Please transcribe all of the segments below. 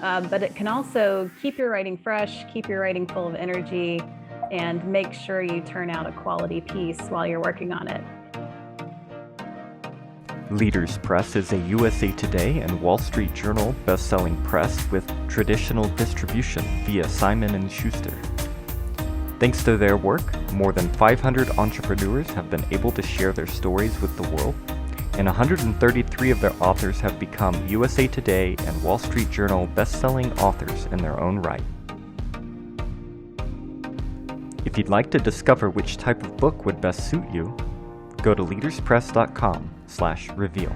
but it can also keep your writing fresh, keep your writing full of energy, and make sure you turn out a quality piece while you're working on it. Leaders Press is a USA Today and Wall Street Journal best-selling press with traditional distribution via Simon & Schuster. Thanks to their work, more than 500 entrepreneurs have been able to share their stories with the world, and 133 of their authors have become USA Today and Wall Street Journal best-selling authors in their own right. If you'd like to discover which type of book would best suit you, go to leaderspress.com/reveal.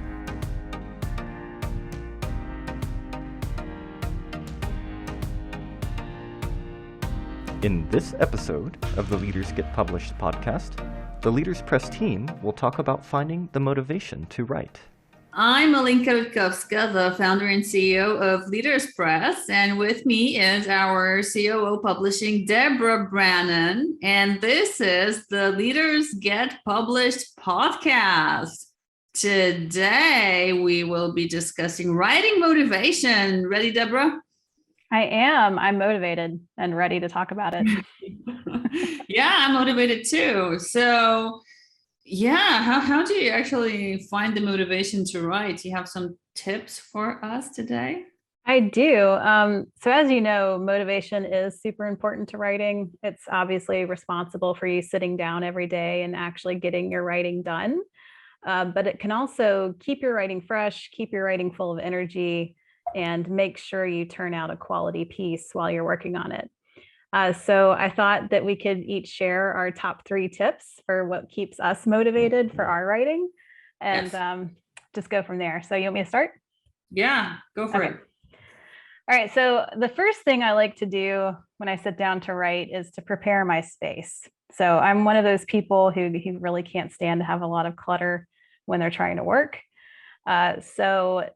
In this episode of the Leaders Get Published podcast, the Leaders Press team will talk about finding the motivation to write. I'm Alinka Rutkowska, the founder and CEO of Leaders Press, and with me is our COO Publishing, Deborah Brannon, and this is the Leaders Get Published podcast. Today, we will be discussing writing motivation. Ready, Deborah? I am. I'm motivated and ready to talk about it. Yeah, I'm motivated too. So, yeah, how do you actually find the motivation to write? Do you have some tips for us today? I do. So as you know, motivation is super important to writing. It's obviously responsible for you sitting down every day and actually getting your writing done. But it can also keep your writing fresh, keep your writing full of energy, and make sure you turn out a quality piece while you're working on it. So I thought that we could each share our top 3 tips for what keeps us motivated for our writing, and Yes. just go from there. So you want me to start? Yeah, go for it. All right. So the first thing I like to do when I sit down to write is to prepare my space. So I'm one of those people who really can't stand to have a lot of clutter when they're trying to work. So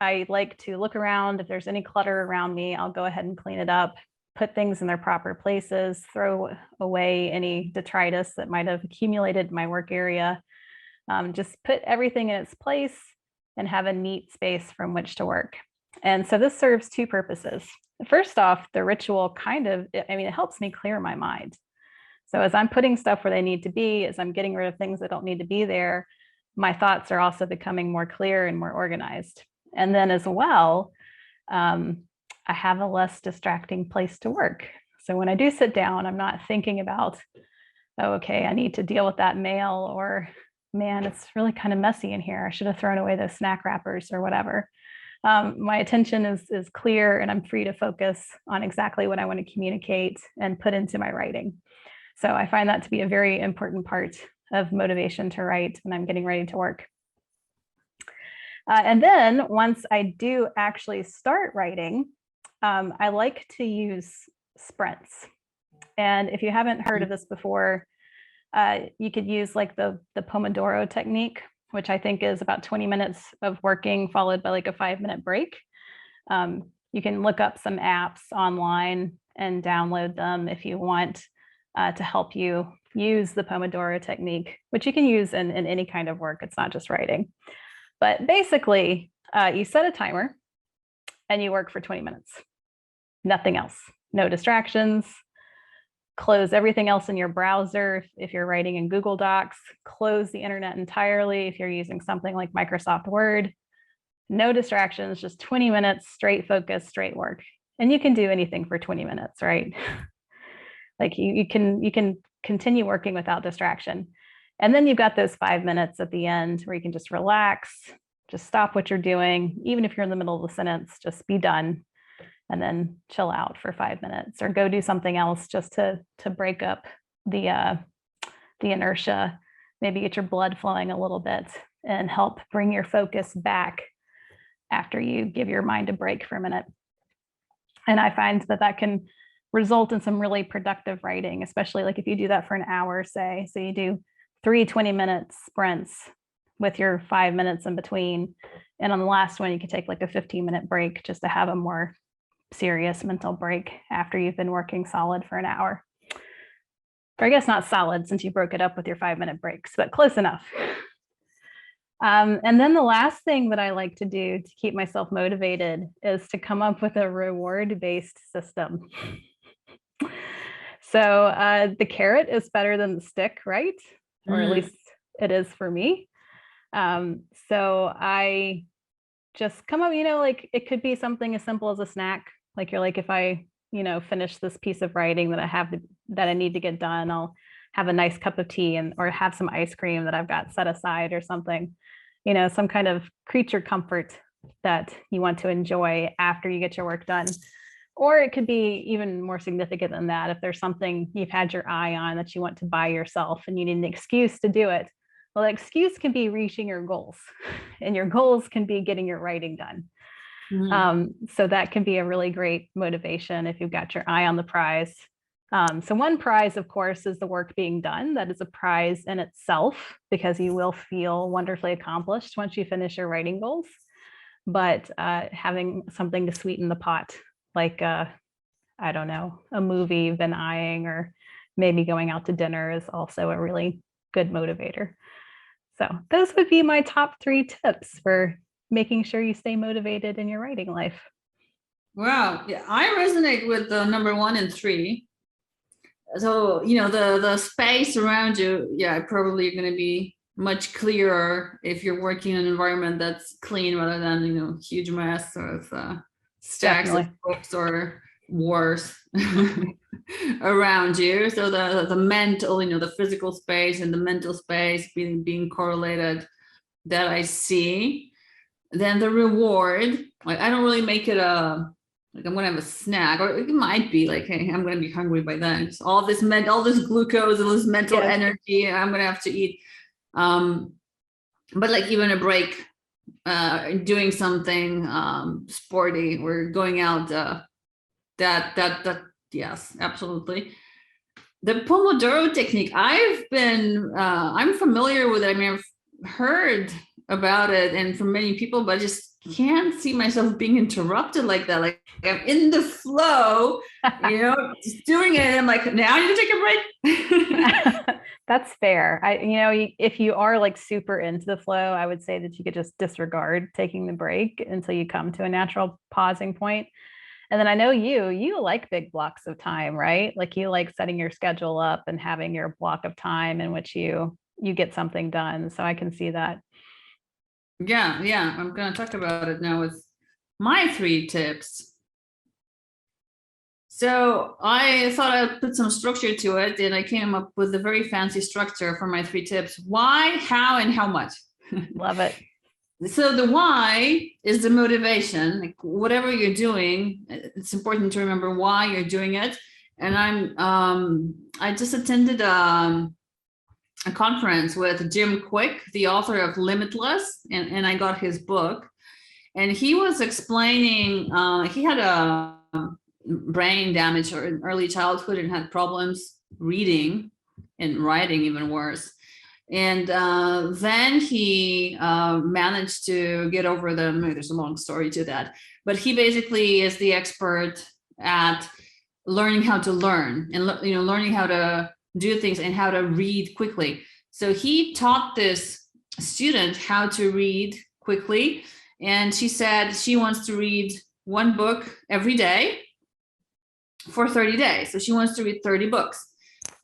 I like to look around. If there's any clutter around me, I'll go ahead and clean it up, put things in their proper places, throw away any detritus that might have accumulated in my work area. Just put everything in its place and have a neat space from which to work. And so this serves 2 purposes. First off, the ritual it helps me clear my mind. So as I'm putting stuff where they need to be, as I'm getting rid of things that don't need to be there, my thoughts are also becoming more clear and more organized. And then as well, I have a less distracting place to work. So when I do sit down, I'm not thinking about, oh, okay, I need to deal with that mail, or man, it's really kind of messy in here. I should have thrown away those snack wrappers or whatever. My attention is clear, and I'm free to focus on exactly what I want to communicate and put into my writing. So I find that to be a very important part of motivation to write when I'm getting ready to work. And then once I do actually start writing, I like to use sprints. And if you haven't heard of this before, you could use like the Pomodoro technique, which I think is about 20 minutes of working followed by like a 5-minute break. You can look up some apps online and download them if you want to help you use the Pomodoro technique, which you can use in any kind of work. It's not just writing. But basically, you set a timer and you work for 20 minutes. Nothing else. No distractions. Close everything else in your browser. If you're writing in Google Docs, close the internet entirely. If you're using something like Microsoft Word, no distractions, just 20 minutes, straight focus, straight work. And you can do anything for 20 minutes, right? Like you can continue working without distraction. And then you've got those 5 minutes at the end where you can just relax, just stop what you're doing. Even if you're in the middle of the sentence, just be done and then chill out for 5 minutes or go do something else just to break up the inertia, maybe get your blood flowing a little bit and help bring your focus back after you give your mind a break for a minute. And I find that can result in some really productive writing, especially like if you do that for an hour, say. So you do 3 20-minute sprints with your 5 minutes in between. And on the last one, you can take like a 15-minute break just to have a more serious mental break after you've been working solid for an hour. Or I guess not solid since you broke it up with your 5-minute breaks, but close enough. And then the last thing that I like to do to keep myself motivated is to come up with a reward-based system. So the carrot is better than the stick, right? Or at least it is for me. So I just come up, like it could be something as simple as a snack. Like you're like, if I, finish this piece of writing that that I need to get done, I'll have a nice cup of tea or have some ice cream that I've got set aside or something, some kind of creature comfort that you want to enjoy after you get your work done. Or it could be even more significant than that. If there's something you've had your eye on that you want to buy yourself and you need an excuse to do it, well, the excuse can be reaching your goals, and your goals can be getting your writing done. So that can be a really great motivation if you've got your eye on the prize. So one prize, of course, is the work being done. That is a prize in itself because you will feel wonderfully accomplished once you finish your writing goals. But having something to sweeten the pot, like, I don't know, a movie you've been eyeing, or maybe going out to dinner, is also a really good motivator. So those would be my top 3 tips for making sure you stay motivated in your writing life. Wow. Yeah, I resonate with the number 1 and 3. So, the space around you, probably going to be much clearer if you're working in an environment that's clean rather than, huge mess of stacks of books or worse around you. So the mental, the physical space and the mental space being correlated, that I see. Then the reward, like I don't really make it like I'm gonna have a snack, or it might be like, hey, I'm gonna be hungry by then. Just all this glucose and this mental energy I'm gonna have to eat. But like even a break, doing something sporty or going out, that yes, absolutely. The Pomodoro technique, I'm familiar with it. I mean, I've heard about it and from many people, but I just can't see myself being interrupted like that. Like I'm in the flow, just doing it. And I'm like, now I need to take a break. That's fair. If you are like super into the flow, I would say that you could just disregard taking the break until you come to a natural pausing point. And then I know you like big blocks of time, right? Like you like setting your schedule up and having your block of time in which you get something done. So I can see that. Yeah. I'm going to talk about it now with my 3 tips. So I thought I'd put some structure to it, and I came up with a very fancy structure for my 3 tips. Why, how, and how much. Love it. So the why is the motivation. Like whatever you're doing, it's important to remember why you're doing it. And I just attended a conference with Jim Quick, the author of Limitless, and I got his book. And he was explaining, he had a brain damage or in early childhood and had problems reading and writing, even worse. And then he managed to get over them. There's a long story to that, but he basically is the expert at learning how to learn and learning how to do things and how to read quickly. So he taught this student how to read quickly, and she said she wants to read 1 book every day for 30 days. So she wants to read 30 books.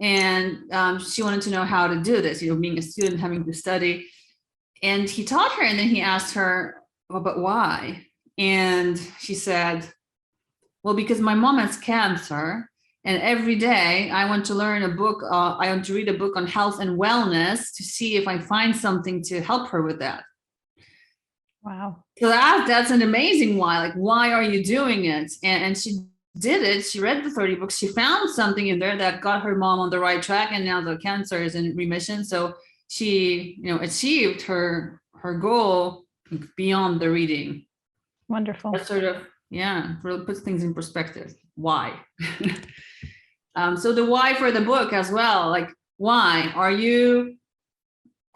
And she wanted to know how to do this, being a student, having to study. And he taught her, and then he asked her, well, but why? And she said, well, because my mom has cancer, and every day I want to learn a book. I want to read a book on health and wellness to see if I find something to help her with that. Wow. So that's an amazing why. Like, why are you doing it? And she did it. She read the 30 books. She found something in there that got her mom on the right track, and now the cancer is in remission. So she, achieved her goal beyond the reading. Wonderful. That sort of, really puts things in perspective. Why? So the why for the book as well. Like, why are you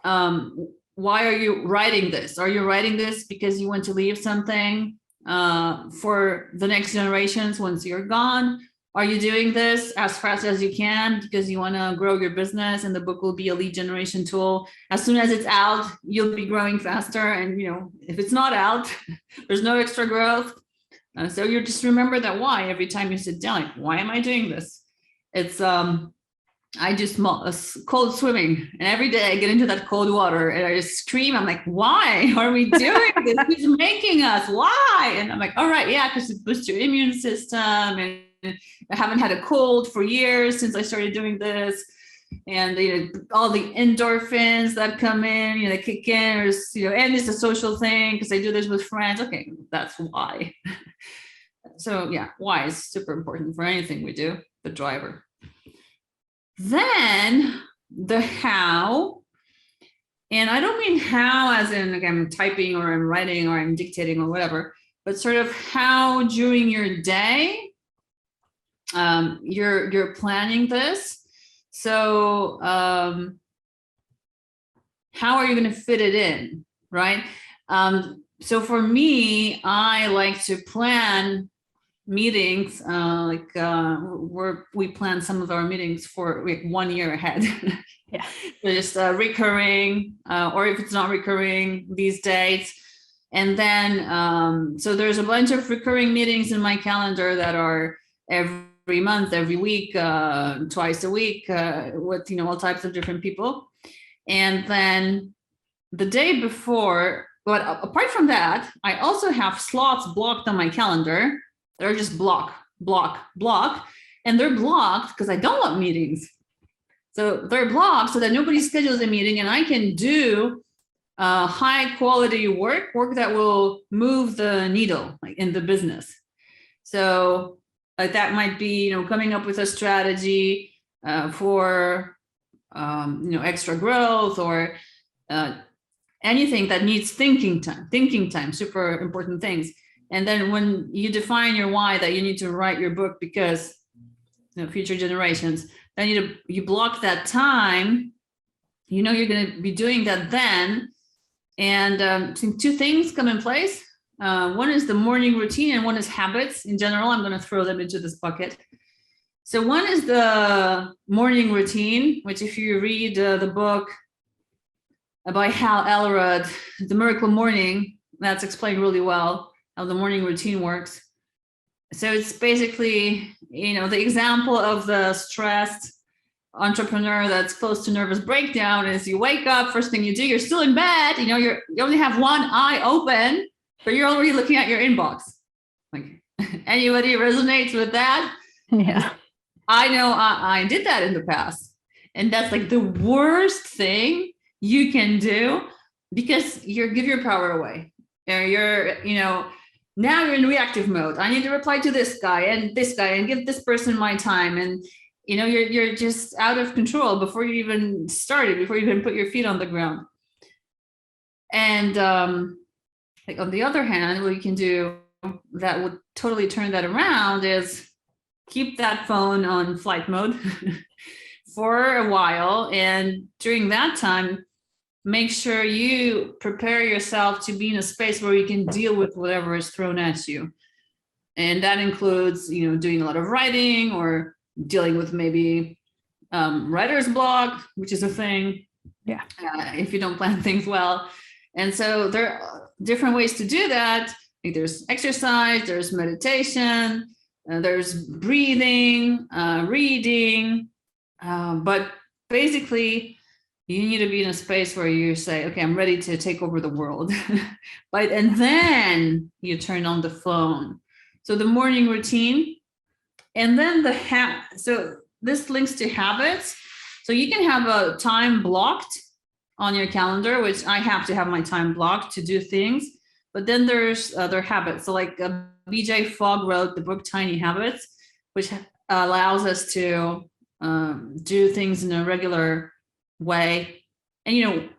writing this? Are you writing this because you want to leave something for the next generations once you're gone? Are you doing this as fast as you can because you want to grow your business and the book will be a lead generation tool? As soon as it's out, you'll be growing faster. And, if it's not out, there's no extra growth. So you just remember that why every time you sit down, like, why am I doing this? It's, I just cold swimming, and every day I get into that cold water and I just scream. I'm like, why are we doing this? Who's making us? Why? And I'm like, all right, yeah, because it boosts your immune system. And I haven't had a cold for years since I started doing this. And all the endorphins that come in, they kick in, and it's a social thing because I do this with friends. Okay, that's why. So yeah, why is super important for anything we do, the driver. Then the how, and I don't mean how as in like I'm typing or I'm writing or I'm dictating or whatever, but sort of how during your day you're planning this. So how are you going to fit it in, right? So for me, I like to plan meetings where we plan some of our meetings for like 1 year ahead. Yeah. So just recurring, or if it's not recurring, these dates. And then so there's a bunch of recurring meetings in my calendar that are every month, every week, twice a week, with all types of different people. And then the day before, but apart from that, I also have slots blocked on my calendar. They're just block. And they're blocked because I don't want meetings. So they're blocked so that nobody schedules a meeting and I can do high quality work that will move the needle in the business. So that might be, coming up with a strategy for, extra growth or anything that needs thinking time, super important things. And then when you define your why, that you need to write your book because future generations, then you block that time. You're going to be doing that then. And two things come in place. One is the morning routine and one is habits. In general, I'm going to throw them into this bucket. So one is the morning routine, which if you read the book by Hal Elrod, The Miracle Morning, that's explained really well how the morning routine works. So it's basically, the example of the stressed entrepreneur that's close to nervous breakdown is you wake up, first thing you do, you're still in bed, you only have one eye open, but you're already looking at your inbox. Like, anybody resonates with that? Yeah. I know I did that in the past. And that's like the worst thing you can do because you give your power away. You're, now you're in reactive mode. I need to reply to this guy and give this person my time. And, you're just out of control before you even started, before you even put your feet on the ground. And on the other hand, what you can do that would totally turn that around is keep that phone on flight mode for a while. And during that time, make sure you prepare yourself to be in a space where you can deal with whatever is thrown at you. And that includes, doing a lot of writing or dealing with maybe writer's block, which is a thing. Yeah. If you don't plan things well. And so there are different ways to do that. There's exercise, there's meditation, there's breathing, reading. But basically, you need to be in a space where you say, okay, I'm ready to take over the world. And then you turn on the phone. So the morning routine, and then so this links to habits. So you can have a time blocked on your calendar, which I have to have my time blocked to do things. But then there's other habits. So like BJ Fogg wrote the book Tiny Habits, which allows us to do things in a regular way. And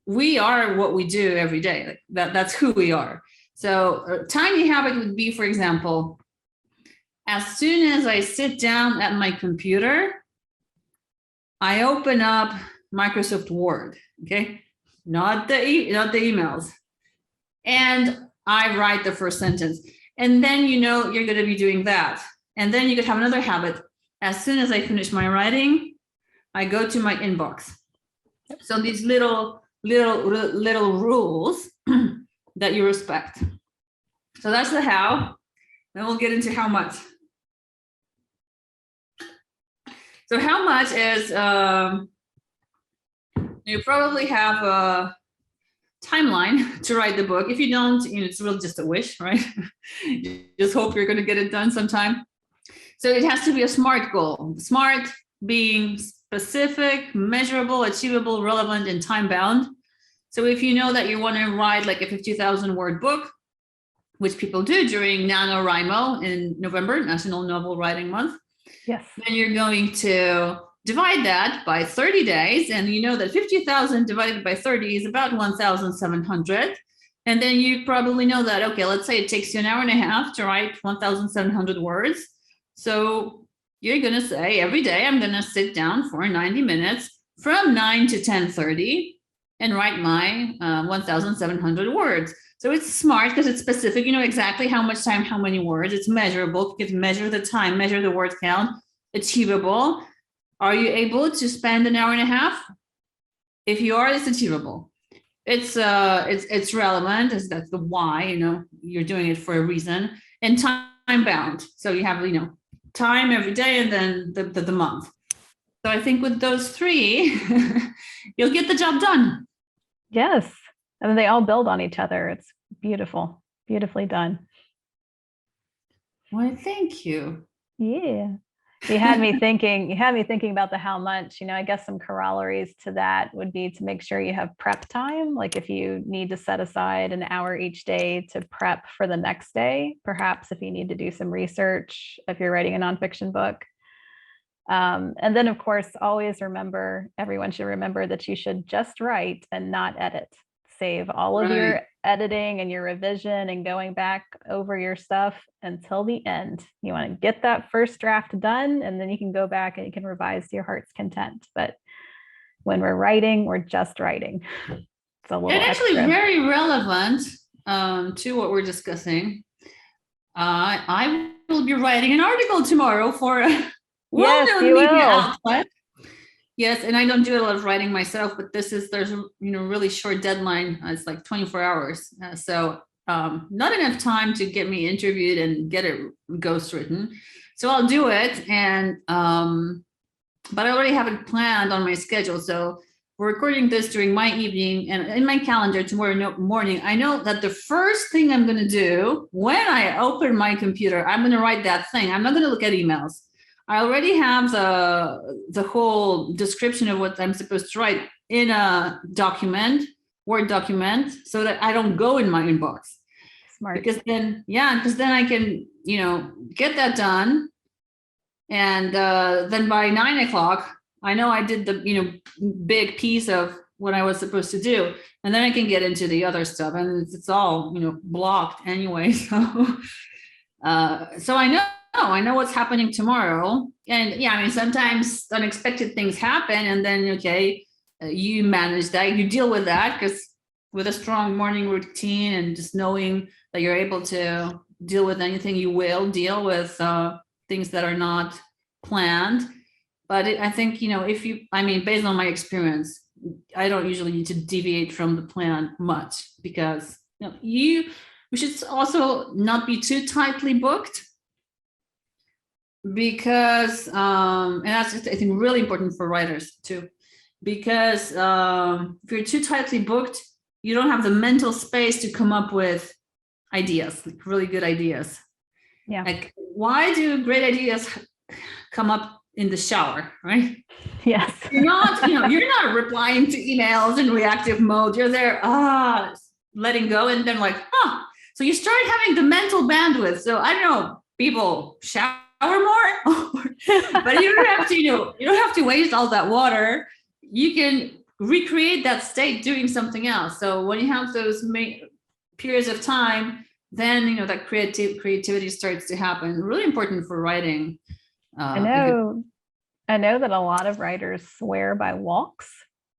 we are what we do every day. That's who we are. So a tiny habit would be, for example, as soon as I sit down at my computer, I open up Microsoft Word, okay? Not the emails. And I write the first sentence. And then you're going to be doing that. And then you could have another habit. As soon as I finish my writing, I go to my inbox. So these little rules that you respect. So that's the how. Then we'll get into how much. So how much is, you probably have a timeline to write the book. If you don't, it's really just a wish, right? You just hope you're going to get it done sometime. So it has to be a SMART goal. SMART being specific, measurable, achievable, relevant, and time bound. So if you know that you want to write like a 50,000 word book, which people do during NaNoWriMo in November, National Novel Writing Month, Yes. then you're going to divide that by 30 days. And you know that 50,000 divided by 30 is about 1,700. And then you probably know that, okay, let's say it takes you an hour and a half to write 1,700 words. So you're going to say every day, I'm going to sit down for 90 minutes from 9 to 10:30 and write my 1,700 words. So it's smart because it's specific. You know exactly how much time, how many words. It's measurable. You can measure the time, measure the word count. Achievable. Are you able to spend an hour and a half? If you are, it's achievable. It's relevant. That's the why. You're doing it for a reason. And time bound. So you have time every day, and then the month. So I think with those three, you'll get the job done. Yes. I mean, they all build on each other. It's beautiful, beautifully done. Well, thank you. Yeah. You had me thinking about the how much. I guess some corollaries to that would be to make sure you have prep time. Like if you need to set aside an hour each day to prep for the next day, perhaps if you need to do some research, if you're writing a nonfiction book. And then, of course, always remember, everyone should remember that you should just write and not edit. Save all of your editing and your revision and going back over your stuff until the end. You want to get that first draft done, and then you can go back and you can revise to your heart's content. But when we're writing, we're just writing. It's a little actually extra. Very relevant to what we're discussing. I will be writing an article tomorrow for a well-known media outlet. Yes, and I don't do a lot of writing myself, but there's really short deadline. It's like 24 hours. So not enough time to get me interviewed and get it ghostwritten. So I'll do it. And but I already have it planned on my schedule. So we're recording this during my evening, and in my calendar tomorrow morning, I know that the first thing I'm going to do when I open my computer, I'm going to write that thing. I'm not going to look at emails. I already have the whole description of what I'm supposed to write in a Word document, so that I don't go in my inbox. Smart. Because then I can, get that done. And then by 9 o'clock, I know I did the, big piece of what I was supposed to do. And then I can get into the other stuff, and it's all, blocked anyway. So, so I know what's happening tomorrow. And sometimes unexpected things happen, and then, you manage that, you deal with that, because with a strong morning routine and just knowing that you're able to deal with anything, you will deal with things that are not planned. But I think, based on my experience, I don't usually need to deviate from the plan much, because, we should also not be too tightly booked. Because and that's, I think, really important for writers too, because if you're too tightly booked, you don't have the mental space to come up with ideas, like really good ideas. Yeah. Like, why do great ideas come up in the shower, right? Yes. You're not replying to emails in reactive mode. You're there, letting go, and then so you start having the mental bandwidth. So I don't know, people shower more, but you don't have to, you don't have to waste all that water. You can recreate that state doing something else. So when you have those periods of time, then that creativity starts to happen. Really important for writing. I know that a lot of writers swear by walks.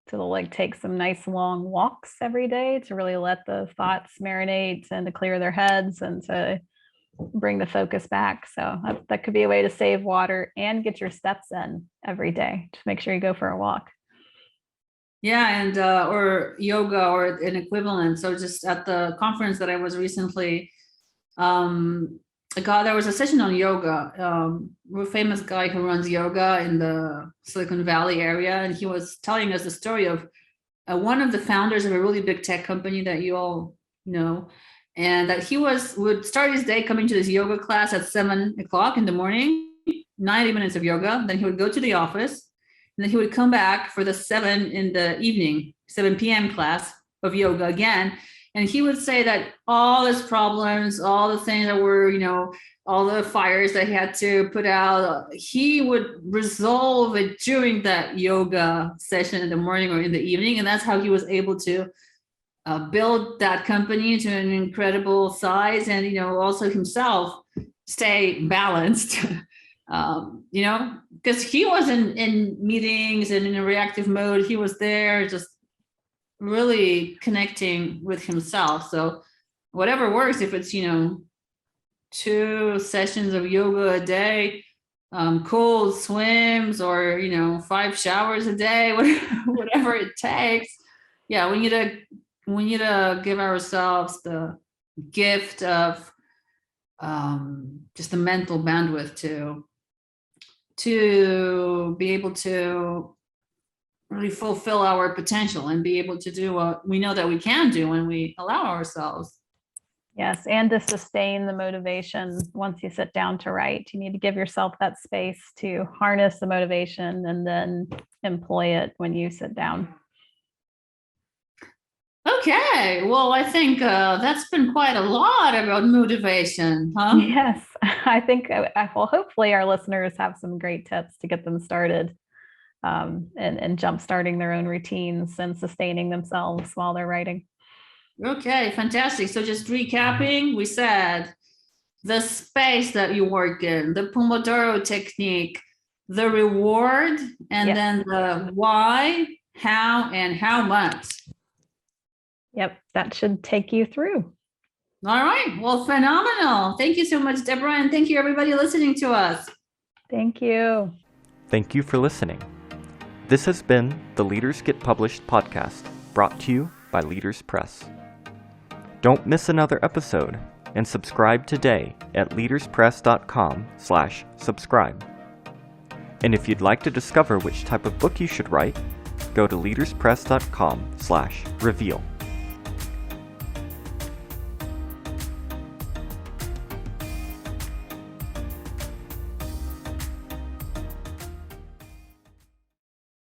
So they'll take some nice long walks every day to really let the thoughts marinate and to clear their heads and to bring the focus back. So that could be a way to save water and get your steps in every day. Just make sure you go for a walk. Yeah, and or yoga or an equivalent. So just at the conference that I was recently, there was a session on yoga. A famous guy who runs yoga in the Silicon Valley area, and he was telling us the story of one of the founders of a really big tech company that you all know, and that he would start his day coming to this yoga class at 7:00 in the morning, 90 minutes of yoga. Then he would go to the office, and then he would come back for the 7 in the evening, 7 p.m. class of yoga again. And he would say that all his problems, all the things that were, all the fires that he had to put out, he would resolve it during that yoga session in the morning or in the evening. And that's how he was able to build that company to an incredible size, and, also himself stay balanced, because he wasn't in meetings and in a reactive mode. He was there just really connecting with himself. So whatever works, if it's 2 sessions of yoga a day, cold swims, or 5 showers a day, whatever it takes. Yeah, we need to give ourselves the gift of just the mental bandwidth to be able to really fulfill our potential and be able to do what we know that we can do when we allow ourselves. Yes, and to sustain the motivation once you sit down to write. You need to give yourself that space to harness the motivation and then employ it when you sit down. Okay, well, I think that's been quite a lot about motivation, huh? Yes, I think, well, hopefully our listeners have some great tips to get them started. And jump-starting their own routines and sustaining themselves while they're writing. Okay, fantastic. So just recapping, we said the space that you work in, the Pomodoro technique, the reward, and then the why, how, and how much. Yep, that should take you through. All right, well, phenomenal. Thank you so much, Deborah, and thank you everybody listening to us. Thank you. Thank you for listening. This has been the Leaders Get Published podcast, brought to you by Leaders Press. Don't miss another episode, and subscribe today at leaderspress.com/subscribe. And if you'd like to discover which type of book you should write, go to leaderspress.com/reveal.